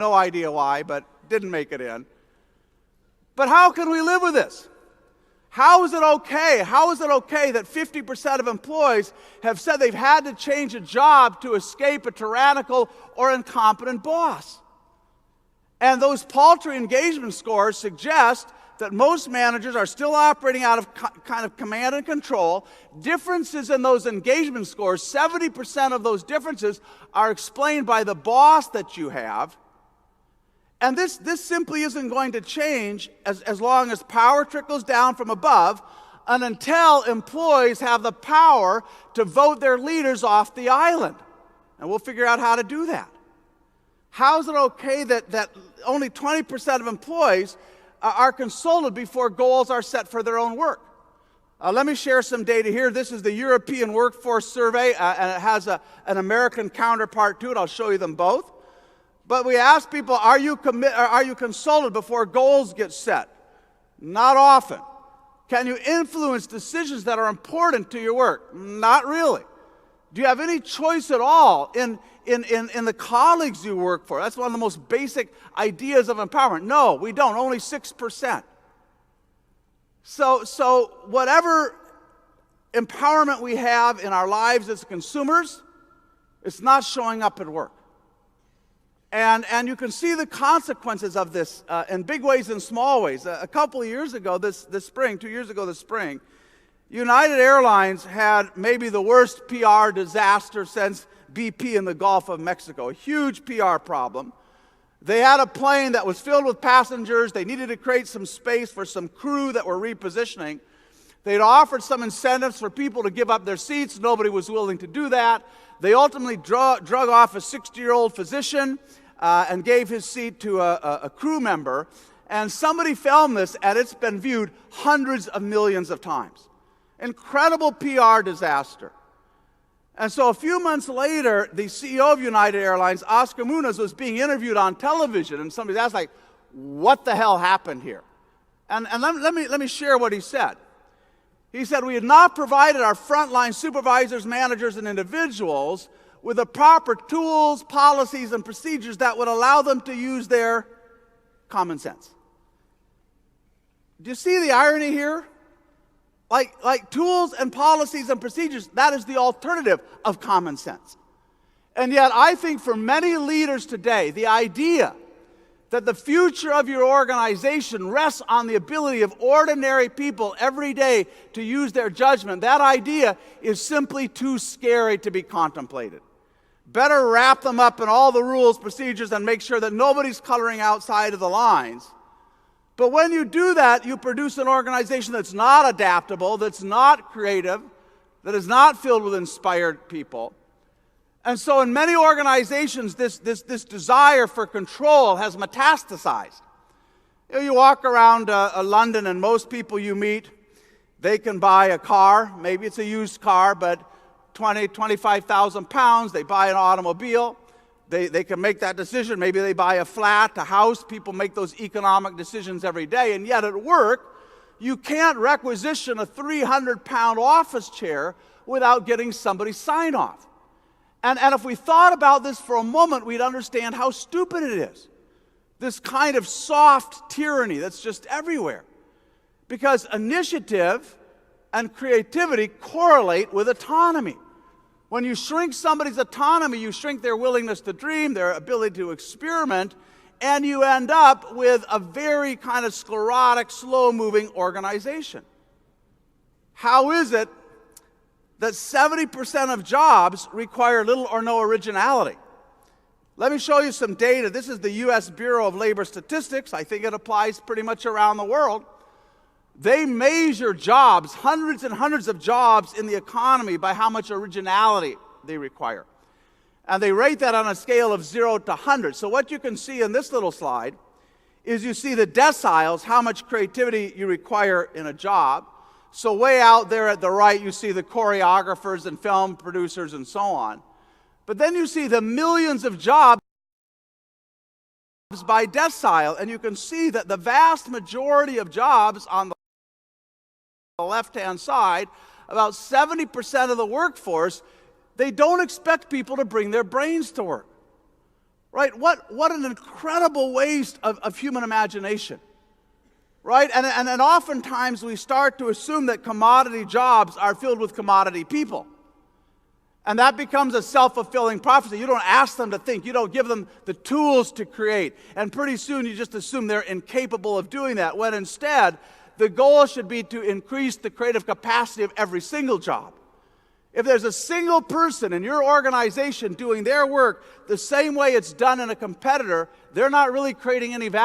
No idea why, but didn't make it in. But how can we live with this? How is it okay? How is it okay that 50% of employees have said they've had to change a job to escape a tyrannical or incompetent boss? And those paltry engagement scores suggest that most managers are still operating out of kind of command and control. Differences in those engagement scores, 70% of those differences are explained by the boss that you have. And this simply isn't going to change as long as power trickles down from above and until employees have the power to vote their leaders off the island. And we'll figure out how to do that. How is it okay that only 20% of employees are consulted before goals are set for their own work? Let me share some data here. This is the European Workforce Survey, and it has an American counterpart to it. I'll show you them both. But we ask people, are you consulted before goals get set? Not often. Can you influence decisions that are important to your work? Not really. Do you have any choice at all in the colleagues you work for? That's one of the most basic ideas of empowerment. No, we don't. Only 6%. So whatever empowerment we have in our lives as consumers, it's not showing up at work. And you can see the consequences of this in big ways and small ways. A couple of years ago, this spring, 2 years ago this spring, United Airlines had maybe the worst PR disaster since BP in the Gulf of Mexico, a huge PR problem. They had a plane that was filled with passengers. They needed to create some space for some crew that were repositioning. They'd offered some incentives for people to give up their seats. Nobody was willing to do that. They ultimately drug off a 60-year-old physician and gave his seat to a crew member. And somebody filmed this, and it's been viewed hundreds of millions of times. Incredible PR disaster. And so a few months later, the CEO of United Airlines, Oscar Munoz, was being interviewed on television, and somebody asked, like, what the hell happened here? And let me share what he said. He said, we had not provided our frontline supervisors, managers, and individuals with the proper tools, policies, and procedures that would allow them to use their common sense. Do you see the irony here? Like tools and policies and procedures, that is the alternative of common sense. And yet I think for many leaders today, the idea that the future of your organization rests on the ability of ordinary people every day to use their judgment, that idea is simply too scary to be contemplated. Better wrap them up in all the rules, procedures, and make sure that nobody's coloring outside of the lines. But when you do that, you produce an organization that's not adaptable, that's not creative, that is not filled with inspired people. And so in many organizations, this desire for control has metastasized. You walk around London, and most people you meet, they can buy a car. Maybe it's a used car, but 25,000 pounds. They buy an automobile. They can make that decision. Maybe they buy a flat, a house. People make those economic decisions every day. And yet at work, you can't requisition a 300-pound office chair without getting somebody's sign-off. And if we thought about this for a moment, we'd understand how stupid it is. This kind of soft tyranny that's just everywhere. Because initiative and creativity correlate with autonomy. When you shrink somebody's autonomy, you shrink their willingness to dream, their ability to experiment, and you end up with a very kind of sclerotic, slow-moving organization. How is it that 70% of jobs require little or no originality? Let me show you some data. This is the U.S. Bureau of Labor Statistics. I think it applies pretty much around the world. They measure jobs, hundreds and hundreds of jobs in the economy, by how much originality they require. And they rate that on a scale of 0 to 100. So what you can see in this little slide is you see the deciles, how much creativity you require in a job. So way out there at the right, you see the choreographers and film producers and so on. But then you see the millions of jobs by decile, and you can see that the vast majority of jobs on the left-hand side, about 70% of the workforce, they don't expect people to bring their brains to work. Right? What an incredible waste of human imagination. Right? And oftentimes we start to assume that commodity jobs are filled with commodity people. And that becomes a self-fulfilling prophecy. You don't ask them to think. You don't give them the tools to create. And pretty soon you just assume they're incapable of doing that, when instead the goal should be to increase the creative capacity of every single job. If there's a single person in your organization doing their work the same way it's done in a competitor, they're not really creating any value.